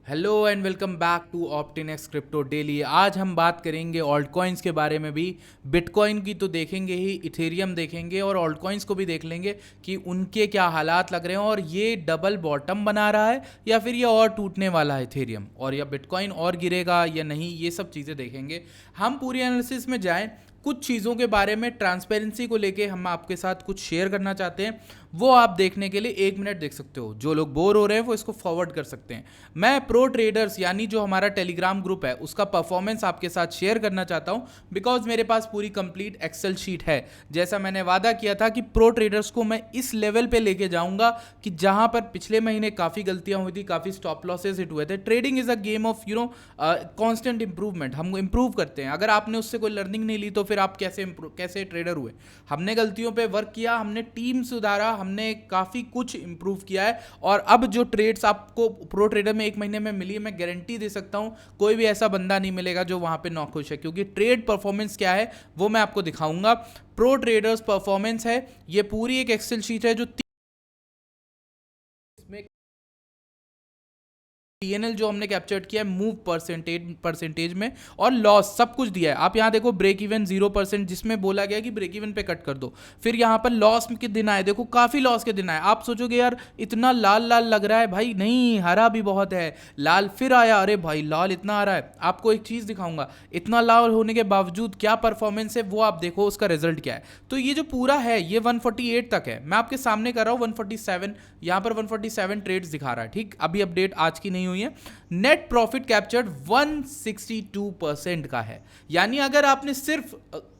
Hello and welcome back to Optinex crypto daily. आज हम बात करेंगे ऑल्ट कॉइन्स के बारे में भी। बिटकॉइन की तो देखेंगे ही, इथेरियम देखेंगे और ऑल्ट कॉइन्स को भी देख लेंगे कि उनके क्या हालात लग रहे हैं और ये डबल बॉटम बना रहा है या फिर ये और टूटने वाला है इथेरियम, और या बिटकॉइन और गिरेगा या नहीं, ये सब चीज़ें देखेंगे। हम पूरी एनालिसिस में जाएँ, कुछ चीज़ों के बारे में ट्रांसपेरेंसी को लेके हम आपके साथ कुछ शेयर करना चाहते हैं। वो आप देखने के लिए 1 मिनट देख सकते हो। जो लोग बोर हो रहे हैं वो इसको फॉरवर्ड कर सकते हैं। मैं प्रो ट्रेडर्स यानी जो हमारा टेलीग्राम ग्रुप है उसका परफॉर्मेंस आपके साथ शेयर करना चाहता हूं, बिकॉज मेरे पास पूरी कंप्लीट एक्सेल शीट है। जैसा मैंने वादा किया था कि प्रो ट्रेडर्स को मैं इस लेवल पे लेके जाऊंगा कि जहां पर पिछले महीने काफ़ी गलतियां हुई थी, काफ़ी स्टॉप लॉसेस हिट हुए थे। Trading is a game of constant improvement. हम इंप्रूव करते हैं। अगर आपने उससे कोई लर्निंग नहीं ली तो फिर आप कैसे ट्रेडर हुए। हमने गलतियों पे वर्क किया, हमने टीम सुधारा, हमने काफ़ी कुछ इंप्रूव किया है। और अब जो ट्रेड्स आपको प्रो ट्रेडर में 1 महीने में मिली है, मैं गारंटी दे सकता हूं कोई भी ऐसा बंदा नहीं मिलेगा जो वहां पे नाखुश है, क्योंकि ट्रेड परफॉर्मेंस क्या है वो मैं आपको दिखाऊंगा। प्रो ट्रेडर्स परफॉर्मेंस है, ये पूरी एक एक्सेल शीट है जो पीएनएल जो हमने कैप्चर्ड किया है, मूव परसेंटेज में, और लॉस सब कुछ दिया है। आप यहाँ देखो ब्रेक इवन 0%, जिसमें बोला गया कि ब्रेक इवन पे कट कर दो। फिर यहाँ पर लॉस के दिन आए, देखो काफ़ी लॉस के दिन आए। आप सोचोगे यार इतना लाल लाल लग रहा है, भाई नहीं, हरा भी बहुत है। लाल फिर आया, अरे भाई लाल इतना आ रहा है। आपको एक चीज़ दिखाऊंगा, इतना लाल होने के बावजूद क्या परफॉर्मेंस है वो आप देखो, उसका रिजल्ट क्या है। तो ये जो पूरा है ये 148 तक है। मैं आपके सामने कर रहा हूँ 147, यहाँ पर 147 ट्रेड्स दिखा रहा है। ठीक, अभी अपडेट आज की नहीं हुई है। नेट प्रॉफिट कैप्चर्ड 162% का है। यानी अगर आपने सिर्फ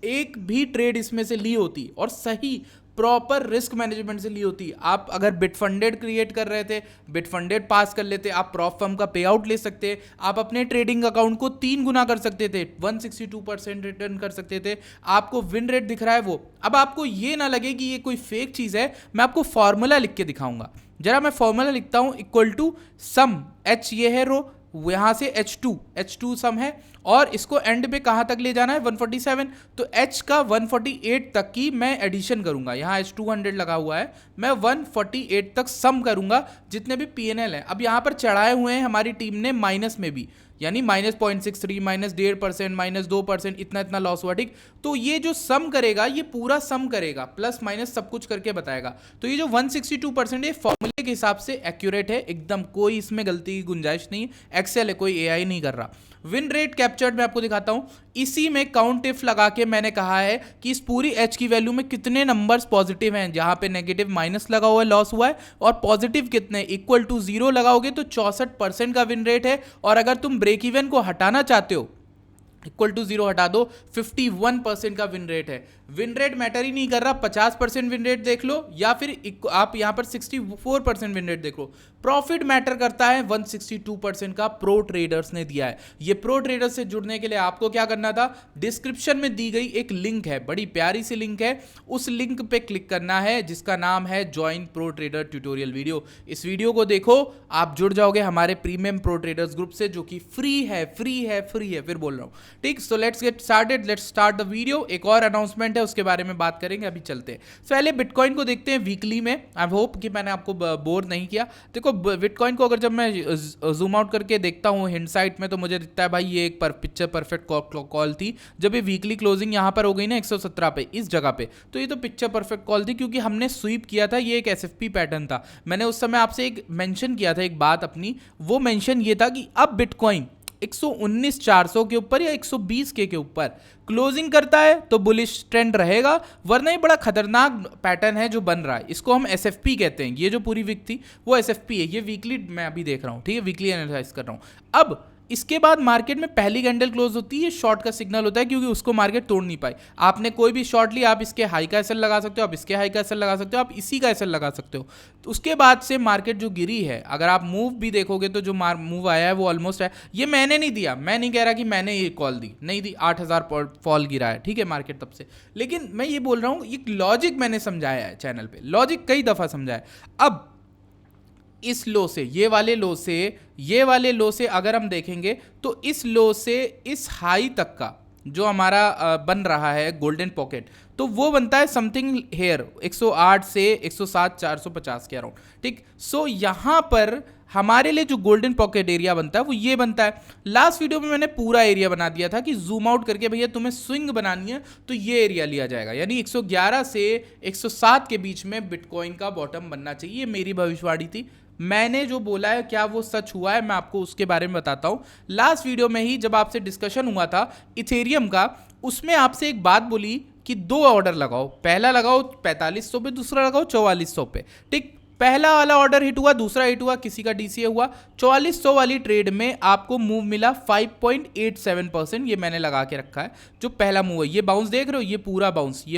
एक भी ट्रेड इसमें से ली होती और सही प्रॉपर रिस्क मैनेजमेंट से ली होती, आप अगर बिटफंडेड क्रिएट कर रहे थे, बिटफंडेड पास कर लेते, आप प्रॉप फर्म का पे आउट ले सकते, आप अपने ट्रेडिंग अकाउंट को 3 गुना कर सकते थे, 162% रिटर्न कर सकते थे। आपको विन रेट दिख रहा है वो। अब आपको ये ना लगे कि ये कोई फेक चीज़ है, मैं आपको फॉर्मूला लिख के दिखाऊंगा। जरा मैं फॉर्मूला लिखता हूं, इक्वल टू सम, एच ये है रो, यहां से H2 सम है, और इसको एंड पे कहां तक ले जाना है 147। तो H का 148 तक की मैं एडिशन करूंगा। यहां H 200 लगा हुआ है, मैं 148 तक सम करूंगा जितने भी PNL है। अब यहां पर चढ़ाए हुए हैं हमारी टीम ने माइनस में भी, यानी -0.63, -1.5%, -2%, इतना इतना लॉस हुआ। ठीक, तो ये जो सम करेगा ये पूरा सम करेगा, प्लस माइनस सब कुछ करके बताएगा। तो ये जो 162% ये फॉर्मूले के हिसाब से एक्यूरेट है एकदम, कोई इसमें गलती की गुंजाइश नहीं। एक्सेल है, कोई एआई नहीं कर रहा। विन रेट कैप्चर्ड मैं आपको दिखाता हूं, इसी में काउंट इफ लगा के मैंने कहा है कि इस पूरी एच की वैल्यू में कितने नंबर्स पॉजिटिव हैं। जहां पे नेगेटिव माइनस लगा हुआ है, लॉस हुआ है, और पॉजिटिव कितने, इक्वल टू 0 लगाओगे तो 64% का विन रेट है। और अगर तुम ब्रेक इवन को हटाना चाहते हो, इक्वल टू 0 हटा दो, 51% का विन रेट है। विन रेट मैटर ही नहीं कर रहा, 50% विन रेट देख लो या फिर आप यहां पर 64% विन रेट देख लो। प्रॉफिट मैटर करता है, 162% का प्रो ट्रेडर्स ने दिया है। ये प्रो ट्रेडर्स से जुड़ने के लिए आपको क्या करना था, डिस्क्रिप्शन में दी गई एक लिंक है, बड़ी प्यारी सी लिंक है, उस लिंक पे क्लिक करना है जिसका नाम है join pro trader tutorial video. इस वीडियो को देखो, आप जुड़ जाओगे हमारे प्रीमियम प्रो ट्रेडर्स ग्रुप से, जो कि फ्री है, फ्री है, फ्री है, फिर बोल रहा हूं। ठीक, so let's get started, let's start the video. एक और अनाउंसमेंट है, उसके बारे में बात करेंगे, अभी चलते हैं। पहले बिटकॉइन को देखते हैं वीकली में। आई होप कि मैंने आपको बोर नहीं किया। देखो बिटकॉइन को अगर जब मैं जूम आउट करके देखता हूँ हिंडसाइट में, तो मुझे दिखता है भाई ये एक पिक्चर परफेक्ट कॉल थी। जब ये वीकली क्लोजिंग यहाँ पर हो गई ना 117 पे, इस जगह पे, तो ये तो पिक्चर परफेक्ट कॉल थी, क्योंकि हमने स्वीप किया था, ये एक एसएफपी पैटर्न था। मैंने उस समय आपसे एक मेंशन किया था, एक बात अपनी, वो मेंशन ये था कि अब बिटकॉइन 119,400 के ऊपर या 120 के ऊपर क्लोजिंग करता है तो बुलिश ट्रेंड रहेगा, वरना ये बड़ा खतरनाक पैटर्न है जो बन रहा है। इसको हम एसएफपी कहते हैं। ये जो पूरी वीक थी वो एसएफपी है। ये वीकली मैं अभी देख रहा हूँ, ठीक है, वीकली एनालाइज कर रहा हूँ। अब इसके बाद मार्केट में पहली कैंडल क्लोज होती है, शॉर्ट का सिग्नल होता है, क्योंकि उसको मार्केट तोड़ नहीं पाई। आपने कोई भी शॉर्ट ली, आप इसके हाई का एसएल लगा सकते हो, आप इसके हाई का एसएल लगा सकते हो, आप इसी का एसएल लगा सकते हो। तो उसके बाद से मार्केट जो गिरी है, अगर आप मूव भी देखोगे तो जो मूव आया है वो ऑलमोस्ट है। ये मैंने नहीं दिया, मैं नहीं कह रहा कि मैंने ये कॉल दी, नहीं दी। 8,000 फॉल गिरा है, ठीक है, मार्केट तब से। लेकिन मैं ये बोल रहा हूँ, एक लॉजिक मैंने समझाया है चैनल पे, लॉजिक कई दफा समझाया। अब इस लो से, ये वाले लो से अगर हम देखेंगे तो इस लो से इस हाई तक का जो हमारा बन रहा है गोल्डन पॉकेट, तो वो बनता है समथिंग हेयर 108 से 107 450 के अराउंड। ठीक, सो यहाँ पर हमारे लिए जो गोल्डन पॉकेट एरिया बनता है वो ये बनता है। लास्ट वीडियो में मैंने पूरा एरिया बना दिया था कि जूम आउट करके भैया तुम्हें स्विंग बनानी है तो ये एरिया लिया जाएगा, यानी 111 से 107 के बीच में बिटकॉइन का बॉटम बनना चाहिए। मेरी भविष्यवाणी थी, मैंने जो बोला है क्या वो सच हुआ है मैं आपको उसके बारे में बताता हूँ। लास्ट वीडियो में ही जब आपसे डिस्कशन हुआ था इथेरियम का, उसमें आपसे एक बात बोली कि 2 ऑर्डर लगाओ, पहला लगाओ 4500 पे, दूसरा लगाओ 4400 पे। ठीक, पहला वाला ऑर्डर हिट हुआ, दूसरा हिट हुआ, किसी का डीसीए हुआ। 4400 वाली ट्रेड में आपको मूव मिला 5.87%, ये मैंने लगा के रखा है। जो पहला मूव है, ये बाउंस देख रहे हो, ये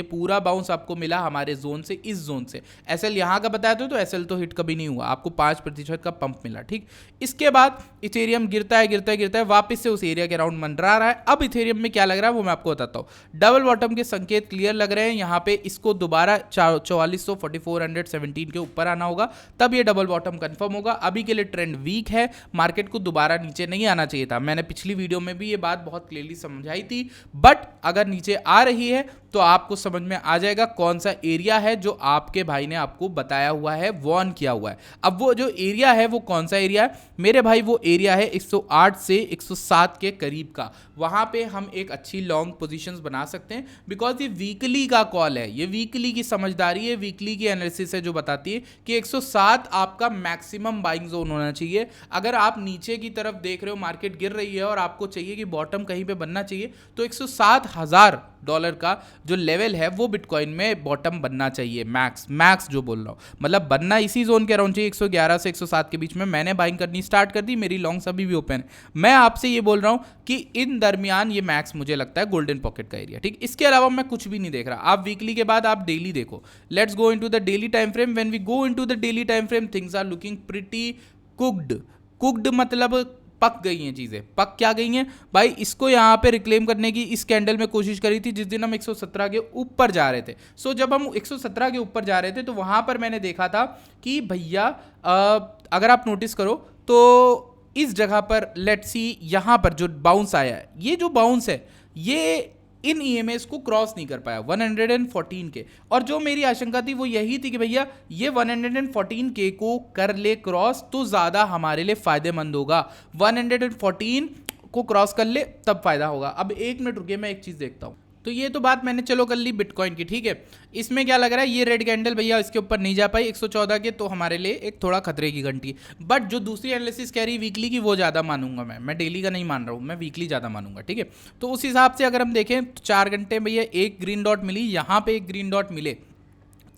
पूरा बाउंस आपको मिला हमारे जोन से, इस जोन से। एसएल यहाँ का बताया तो एसएल तो हिट कभी नहीं हुआ, आपको 5% का पंप मिला। ठीक, इसके बाद इथेरियम गिरता है, वापस से उस एरिया के अराउंड मंडरा रहा है। अब इथेरियम में क्या लग रहा है वो मैं आपको बताता हूँ। डबल बॉटम के संकेत क्लियर लग रहे हैं, यहाँ पे इसको दोबारा 4417 के ऊपर आना होगा, तब ये डबल बॉटम कंफर्म होगा। अभी के लिए ट्रेंड वीक है, मार्केट को दोबारा नीचे नहीं आना चाहिए था। मैंने पिछली वीडियो में भी ये बात बहुत क्लियरली समझाई थी, बट अगर नीचे आ रही है तो आपको समझ में आ जाएगा कौन सा एरिया है जो आपके भाई ने आपको बताया हुआ है, वार्न किया हुआ है। अब वो जो एरिया है वो कौन सा एरिया है मेरे भाई, वो एरिया है 108 से 107 के करीब का। वहां पे हम एक अच्छी लॉन्ग पोजीशंस बना सकते हैं, बिकॉज ये वीकली का कॉल है, ये वीकली की समझदारी है, वीकली की एनालिसिस है जो बताती है कि 107 आपका मैक्सिमम बाइंग जोन होना चाहिए। अगर आप नीचे की तरफ देख रहे हो, मार्केट गिर रही है और आपको चाहिए कि बॉटम कहीं पे बनना चाहिए, तो $107,000 का जो लेवल है वो बिटकॉइन में बॉटम बनना चाहिए। मैक्स जो बोल रहा हूँ, मतलब बनना इसी जोन के अराउंड चाहिए, 111 से 107 के बीच में। मैंने बाइंग करनी स्टार्ट कर दी, मेरी लॉन्ग्स अभी भी ओपन है। मैं आपसे ये बोल रहा हूँ कि इन दरमियान ये मैक्स मुझे लगता है गोल्डन पॉकेट का एरिया। ठीक, इसके अलावा मैं कुछ भी नहीं देख रहा। आप वीकली के बाद आप डेली देखो। Let's go into the daily time frame. When we go into the daily time frame, things are looking pretty cooked मतलब पक गई हैं चीज़ें। पक क्या गई हैं भाई, इसको यहाँ पे रिक्लेम करने की इस कैंडल में कोशिश करी थी जिस दिन हम 117 के ऊपर जा रहे थे। जब हम 117 के ऊपर जा रहे थे तो वहाँ पर मैंने देखा था कि भैया अगर आप नोटिस करो तो इस जगह पर लेट्स सी, यहाँ पर जो बाउंस आया है, ये जो बाउंस है ये इन ईएमएस को क्रॉस नहीं कर पाया 114 के। और जो मेरी आशंका थी वो यही थी कि भैया ये 114 के को कर ले क्रॉस तो ज़्यादा हमारे लिए फ़ायदेमंद होगा। 114 को क्रॉस कर ले तब फायदा होगा। अब 1 मिनट रुकिए, मैं एक चीज़ देखता हूँ। तो ये तो बात मैंने चलो कर ली बिटकॉइन की, ठीक है। इसमें क्या लग रहा है, ये रेड कैंडल भैया इसके ऊपर नहीं जा पाई 114 के, तो हमारे लिए एक थोड़ा खतरे की घंटी। बट जो दूसरी एनालिसिस कह रही वीकली की वो ज़्यादा मानूंगा मैं डेली का नहीं मान रहा हूँ, मैं वीकली ज़्यादा मानूंगा, ठीक है। तो उस हिसाब से अगर हम देखें तो 4 घंटे भैया एक ग्रीन डॉट मिली, यहाँ पे एक ग्रीन डॉट मिले,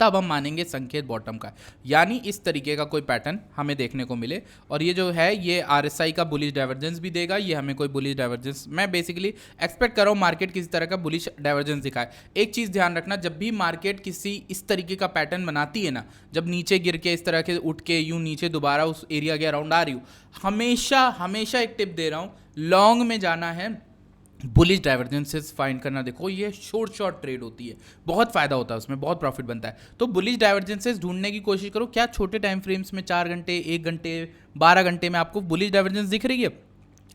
तब हम मानेंगे संकेत बॉटम का। यानी इस तरीके का कोई पैटर्न हमें देखने को मिले, और ये जो है ये आरएसआई का बुलिश डाइवर्जेंस भी देगा, ये हमें कोई बुलिश डाइवर्जेंस, मैं बेसिकली एक्सपेक्ट कर रहा हूँ मार्केट किसी तरह का बुलिश डाइवर्जेंस दिखाए। एक चीज़ ध्यान रखना, जब भी मार्केट किसी इस तरीके का पैटर्न बनाती है ना, जब नीचे गिर के इस तरह के उठ के यूँ नीचे दोबारा उस एरिया के अराउंड आ रही हूँ, हमेशा एक टिप दे रहा हूँ, लॉन्ग में जाना है, बुलिश डाइवर्जेंसेस फाइंड करना। देखो ये शॉर्ट ट्रेड होती है, बहुत फायदा होता है उसमें, बहुत प्रॉफिट बनता है। तो बुलिश डाइवर्जेंसेस ढूंढने की कोशिश करो। क्या छोटे टाइम फ्रेम्स में 4 घंटे, 1 घंटे, 12 घंटे में आपको बुलिश डाइवर्जेंस दिख रही है?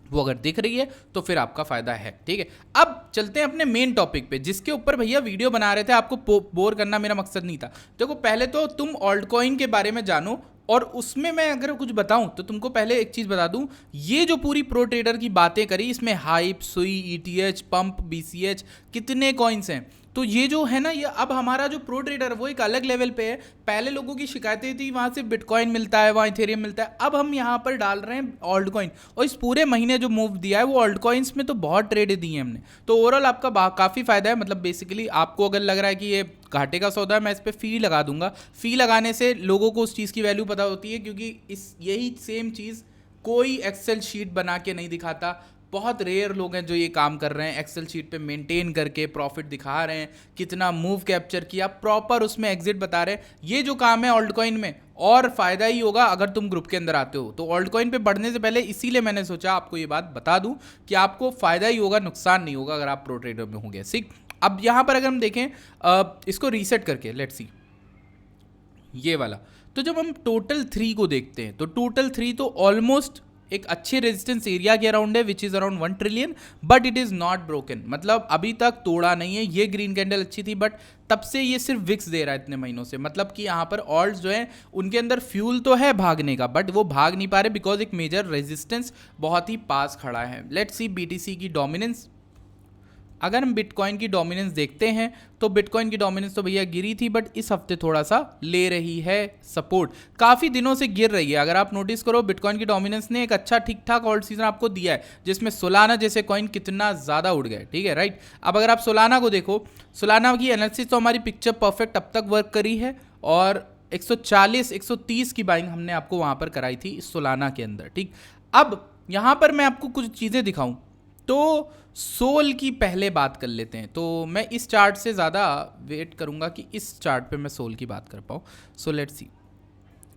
वो अगर दिख रही है तो फिर आपका फायदा है, ठीक है। अब चलते हैं अपने मेन टॉपिक पे, जिसके ऊपर भैया वीडियो बना रहे थे। आपको बोर करना मेरा मकसद नहीं था। देखो पहले तो तुम ऑल्ट कॉइन के बारे में जानो, और उसमें मैं अगर कुछ बताऊं तो तुमको पहले एक चीज़ बता दूं, ये जो पूरी प्रो ट्रेडर की बातें करी, इसमें हाइप, सुई, ईटीएच, पंप, बीसीएच, कितने कॉइन्स हैं। तो ये जो है ना, ये अब हमारा जो प्रो ट्रेडर वो एक अलग लेवल पे है। पहले लोगों की शिकायतें थी वहाँ से बिटकॉइन मिलता है, वहाँ इथेरियम मिलता है, अब हम यहाँ पर डाल रहे हैं ऑल्ट कॉइन। और इस पूरे महीने जो मूव दिया है वो ऑल्ट कॉइन्स में तो बहुत ट्रेड दी है हमने। तो ओवरऑल आपका काफ़ी फायदा है। मतलब बेसिकली आपको अगर लग रहा है कि ये घाटे का सौदा है, मैं इस पर फी लगा दूंगा। फी लगाने से लोगों को उस चीज़ की वैल्यू पता होती है, क्योंकि यही सेम चीज़ कोई एक्सेल शीट बना के नहीं दिखाता। बहुत रेयर लोग हैं जो ये काम कर रहे हैं, एक्सेल शीट पे मेंटेन करके प्रॉफिट दिखा रहे हैं, कितना मूव कैप्चर किया, प्रॉपर उसमें एग्जिट बता रहे हैं। ये जो काम है ऑल्ट कॉइन में, और फायदा ही होगा अगर तुम ग्रुप के अंदर आते हो। तो ऑल्ट कॉइन पे बढ़ने से पहले इसीलिए मैंने सोचा आपको ये बात बता दूं कि आपको फायदा ही होगा, नुकसान नहीं होगा अगर आप प्रो ट्रेडर में होंगे। ठीक, अब यहाँ पर अगर हम देखें इसको रीसेट करके, लेट्स सी ये वाला, तो जब हम टोटल 3 को देखते हैं तो टोटल 3 तो ऑलमोस्ट एक अच्छे रेजिस्टेंस एरिया के अराउंड है which is around 1 trillion, but it is not broken, मतलब अभी तक तोड़ा नहीं है। ये ग्रीन कैंडल अच्छी थी बट तब से ये सिर्फ विक्स दे रहा है इतने महीनों से, मतलब कि यहाँ पर ऑल्ट्स जो है उनके अंदर फ्यूल तो है भागने का, बट वो भाग नहीं पा रहे बिकॉज एक मेजर रेजिस्टेंस बहुत ही पास खड़ा है। लेट्स सी बीटीसी की डोमिनेंस। अगर हम बिटकॉइन की डोमिनेंस देखते हैं तो बिटकॉइन की डोमिनेंस तो भैया गिरी थी, बट इस हफ्ते थोड़ा सा ले रही है सपोर्ट, काफ़ी दिनों से गिर रही है। अगर आप नोटिस करो बिटकॉइन की डोमिनेंस ने एक अच्छा ठीक ठाक ऑल्ट सीजन आपको दिया है, जिसमें सोलाना जैसे कॉइन कितना ज़्यादा उड़ गए, ठीक है राइट। अब अगर आप सोलाना को देखो, सोलाना की एनालिसिस तो हमारी पिक्चर परफेक्ट अब तक वर्क करी है, और 140 130 की बाइंग हमने आपको वहाँ पर कराई थी इस सोलाना के अंदर, ठीक। अब यहाँ पर मैं आपको कुछ चीज़ें दिखाऊं तो सोल की पहले बात कर लेते हैं। तो मैं इस चार्ट से ज़्यादा वेट करूंगा कि इस चार्ट पे मैं सोल की बात कर पाऊँ। So let's see,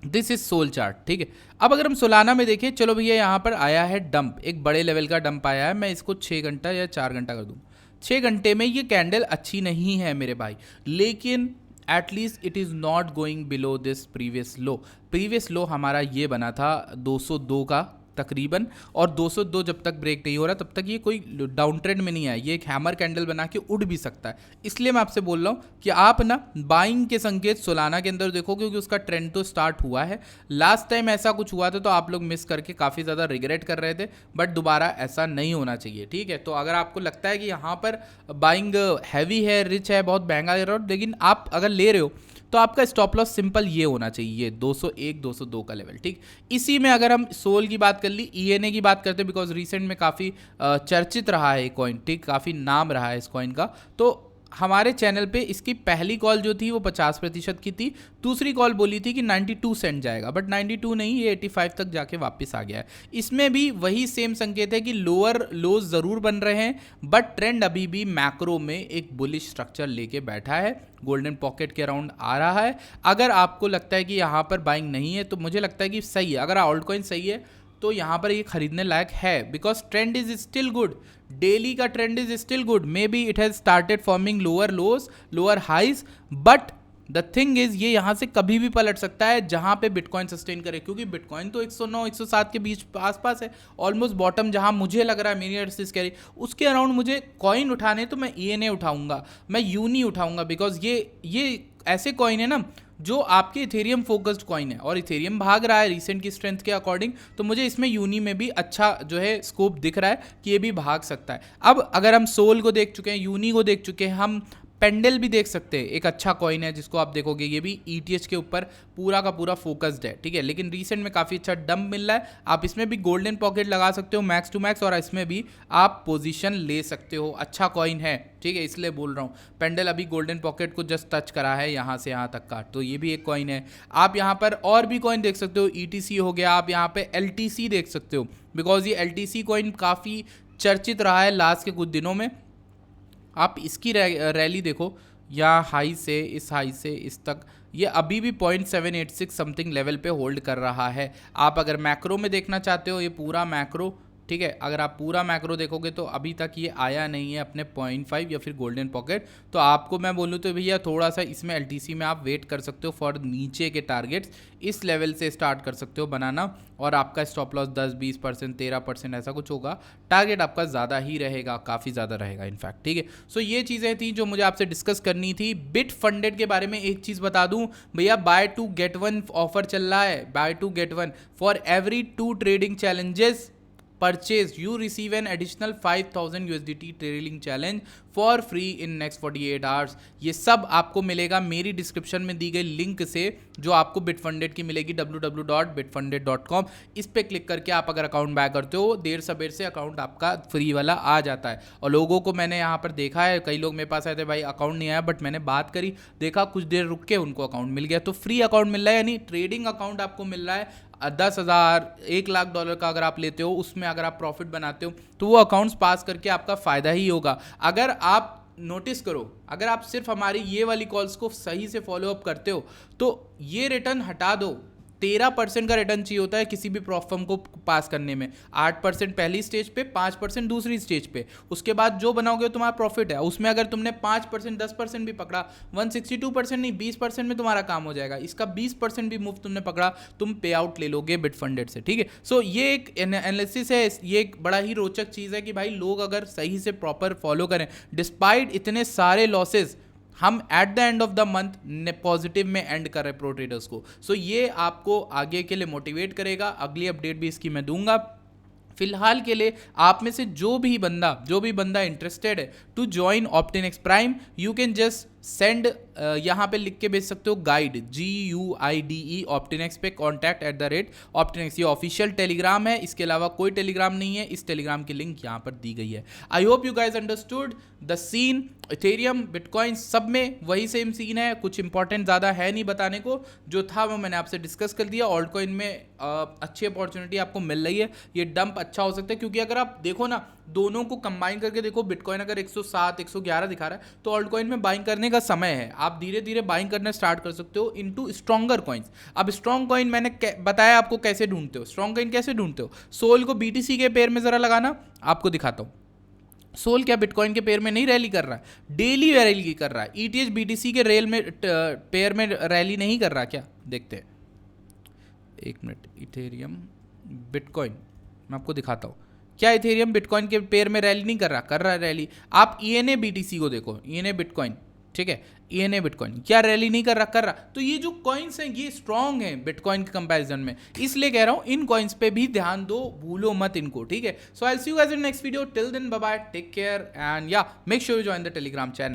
this is SOL chart, ठीक है। अब अगर हम सोलाना में देखें, चलो भैया यहाँ पर आया है डंप, एक बड़े लेवल का डंप आया है। मैं इसको 6 घंटा या 4 घंटा कर दूँ, 6 घंटे में ये कैंडल अच्छी नहीं है मेरे भाई, लेकिन at least it is not going below this previous low. Previous लो हमारा ये बना था 202 का तकरीबन, और 202 जब तक ब्रेक नहीं हो रहा तब तक ये कोई डाउन ट्रेंड में नहीं आया, ये एक हैमर कैंडल बना के उड़ भी सकता है। इसलिए मैं आपसे बोल रहा हूँ कि आप ना बाइंग के संकेत सोलाना के अंदर देखो, क्योंकि उसका ट्रेंड तो स्टार्ट हुआ है। लास्ट टाइम ऐसा कुछ हुआ था तो आप लोग मिस करके काफ़ी ज़्यादा रिग्रेट कर रहे थे, बट दोबारा ऐसा नहीं होना चाहिए, ठीक है। तो अगर आपको लगता है कि यहाँ पर बाइंग हैवी है, रिच है, बहुत महंगा ले रहा हो, लेकिन आप अगर ले रहे हो तो आपका स्टॉप लॉस सिंपल ये होना चाहिए 201 202 का लेवल, ठीक। इसी में अगर हम सोल की बात कर ली, ईएनए की बात करते हैं, बिकॉज रिसेंट में काफ़ी चर्चित रहा है कॉइन, ठीक, काफ़ी नाम रहा है इस कॉइन का। तो हमारे चैनल पे इसकी पहली कॉल जो थी वो 50% की थी, दूसरी कॉल बोली थी कि 92 सेंट जाएगा, बट 92 नहीं, ये 85 तक जाके वापस आ गया है। इसमें भी वही सेम संकेत है कि लोअर लोज ज़रूर बन रहे हैं, बट ट्रेंड अभी भी मैक्रो में एक बुलिश स्ट्रक्चर लेके बैठा है, गोल्डन पॉकेट के अराउंड आ रहा है। अगर आपको लगता है कि यहाँ पर बाइंग नहीं है तो मुझे लगता है कि सही है, अगर ऑल्ट कॉइन सही है तो यहाँ पर ये खरीदने लायक है, because trend is still good, daily का trend is still good. Maybe it has started forming lower lows lower highs, but the thing is ये यहाँ से कभी भी पलट सकता है जहाँ पे बिटकॉइन सस्टेन करे, क्योंकि बिटकॉइन तो 109 107 के बीच आसपास है, ऑलमोस्ट बॉटम जहाँ मुझे लग रहा है, मेरी एनालिसिस कह रही उसके अराउंड मुझे कॉइन उठाने तो मैं ईएनए उठाऊंगा, मैं यूनी उठाऊंगा, बिकॉज ये ऐसे कॉइन है ना जो आपके इथेरियम फोकस्ड कॉइन है, और इथेरियम भाग रहा है रिसेंट की स्ट्रेंथ के अकॉर्डिंग, तो मुझे इसमें यूनी में भी अच्छा जो है स्कोप दिख रहा है कि ये भी भाग सकता है। अब अगर हम सोल को देख चुके हैं, यूनी को देख चुके हैं, हम पेंडल भी देख सकते हैं, एक अच्छा कॉइन है जिसको आप देखोगे ये भी ईटीएच के ऊपर पूरा का पूरा फोकस्ड है, ठीक है। लेकिन रिसेंट में काफ़ी अच्छा डंप मिल रहा है, आप इसमें भी गोल्डन पॉकेट लगा सकते हो मैक्स टू मैक्स, और इसमें भी आप पोजीशन ले सकते हो, अच्छा कॉइन है, ठीक है, इसलिए बोल रहा हूँ। पेंडल अभी गोल्डन पॉकेट को जस्ट टच करा है यहाँ से यहाँ तक का, तो ये भी एक कॉइन है। आप यहाँ पर और भी कॉइन देख सकते हो, ईटीसी हो गया, आप यहाँ पे एलटीसी देख सकते हो, बिकॉज ये एलटीसी कॉइन काफ़ी चर्चित रहा है लास्ट के कुछ दिनों में। आप इसकी रैली देखो, या हाई से इस तक ये अभी भी 0.786 समथिंग लेवल पे होल्ड कर रहा है। आप अगर मैक्रो में देखना चाहते हो, ये पूरा मैक्रो, ठीक है, अगर आप पूरा मैक्रो देखोगे तो अभी तक ये आया नहीं है अपने 0.5 या फिर गोल्डन पॉकेट। तो आपको मैं बोलूँ तो भैया थोड़ा सा इसमें एलटीसी में आप वेट कर सकते हो फॉर नीचे के टारगेट्स, इस लेवल से स्टार्ट कर सकते हो बनाना, और आपका स्टॉप लॉस 10-20% 13% ऐसा कुछ होगा, टारगेट आपका ज़्यादा ही रहेगा, काफ़ी ज़्यादा रहेगा इनफैक्ट, ठीक है। सो ये चीज़ें थी जो मुझे आपसे डिस्कस करनी थी। बिट फंडेड के बारे में एक चीज़ बता दूं भैया, बाय 2 गेट 1 ऑफर चल रहा है, buy 2 get 1 for every 2 trading challenges purchase you receive an additional 5000 USDT trading challenge for free in next 48 hours. ये सब आपको मिलेगा मेरी डिस्क्रिप्शन में दी गई लिंक से, जो आपको बिटफंडेड की मिलेगी www.bitfunded.com। इस पे क्लिक करके आप अगर अकाउंट बैक करते हो, देर सबेर से अकाउंट आपका फ्री वाला आ जाता है। और लोगों को मैंने यहाँ पर देखा है, कई लोग मेरे पास आए थे भाई अकाउंट नहीं आया, बट मैंने बात करी, देखा कुछ देर रुक के उनको अकाउंट मिल गया। तो फ्री अकाउंट मिल रहा है, यानी ट्रेडिंग अकाउंट आपको मिल रहा है। 10,000 1 लाख डॉलर का अगर आप लेते हो, उसमें अगर आप प्रॉफिट बनाते हो तो वो अकाउंट्स पास करके आपका फ़ायदा ही होगा। अगर आप नोटिस करो, अगर आप सिर्फ हमारी ये वाली कॉल्स को सही से फॉलो अप करते हो तो ये रिटर्न हटा दो, 13% का रिटर्न चाहिए होता है किसी भी प्रॉप फर्म को पास करने में। 8% पहली स्टेज पे, 5% दूसरी स्टेज पे, उसके बाद जो बनाओगे तुम्हारा प्रॉफिट है। उसमें अगर तुमने 5% 10% भी पकड़ा, 162% नहीं 20% में तुम्हारा काम हो जाएगा। इसका 20% भी मुफ्त तुमने पकड़ा, तुम पे आउट ले लोगे बिटफंडेड से, ठीक है। सो ये एक एनालिसिस है, ये एक बड़ा ही रोचक चीज़ है कि भाई लोग अगर सही से प्रॉपर फॉलो करें, डिस्पाइट इतने सारे लॉसेज, हम at the end of the month positive में एंड कर रहे प्रो ट्रेडर्स को। सो ये आपको आगे के लिए मोटिवेट करेगा। अगली अपडेट भी इसकी मैं दूंगा। फिलहाल के लिए आप में से जो भी बंदा इंटरेस्टेड है to join Optinex prime, you can just send, यहाँ पे लिख के भेज सकते हो गाइड, GUIDE ऑप्टिनेक्स पे, contact@optinex। ये ऑफिशियल टेलीग्राम है, इसके अलावा कोई टेलीग्राम नहीं है। इस टेलीग्राम की लिंक यहाँ पर दी गई है। I hope you guys understood the scene. Ethereum, bitcoin सब में वही सेम सीन है, कुछ इंपॉर्टेंट ज़्यादा है नहीं बताने को। जो था वो मैंने आपसे डिस्कस कर दिया। ऑल्ट कॉइन में अच्छी अपॉर्चुनिटी आपको मिल रही है, ये डंप अच्छा हो सकता है, क्योंकि अगर आप देखो ना दोनों को कंबाइन करके देखो, बिटकॉइन अगर 107 111 दिखा रहा है तो ऑल्ट कॉइन में बाइंग करने का समय है। आप धीरे धीरे बाइंग करना स्टार्ट कर सकते हो इनटू स्ट्रॉन्गर कॉइन्स। अब स्ट्रॉन्ग कॉइन मैंने बताया आपको कैसे ढूंढते हो। स्ट्रॉन्ग कॉइन कैसे ढूंढते हो? सोल को BTC के पेयर में जरा लगाना, आपको दिखाता हूँ। सोल क्या बिटकॉइन के पेयर में नहीं रैली कर रहा है? डेली रैली कर रहा है। ETH BTC के पेयर में रैली नहीं कर रहा क्या? देखते हैं, एक मिनट। इथेरियम बिटकॉइन मैं आपको दिखाता हूँ। क्या इथेरियम बिटकॉइन के पेयर में रैली नहीं कर रहा? कर रहा है रैली। आप ENA BTC को देखो, ENA बिटकॉइन, ठीक है, ENA बिटकॉइन क्या रैली नहीं कर रहा? कर रहा। तो ये जो कॉइन्स हैं ये स्ट्रॉन्ग हैं बिटकॉइन के कंपैरिजन में, इसलिए कह रहा हूँ इन कॉइन्स पे भी ध्यान दो, भूलो मत इनको, ठीक है। So I will see you guys in next video. Till then bye bye, take care and या make sure you join the Telegram channel.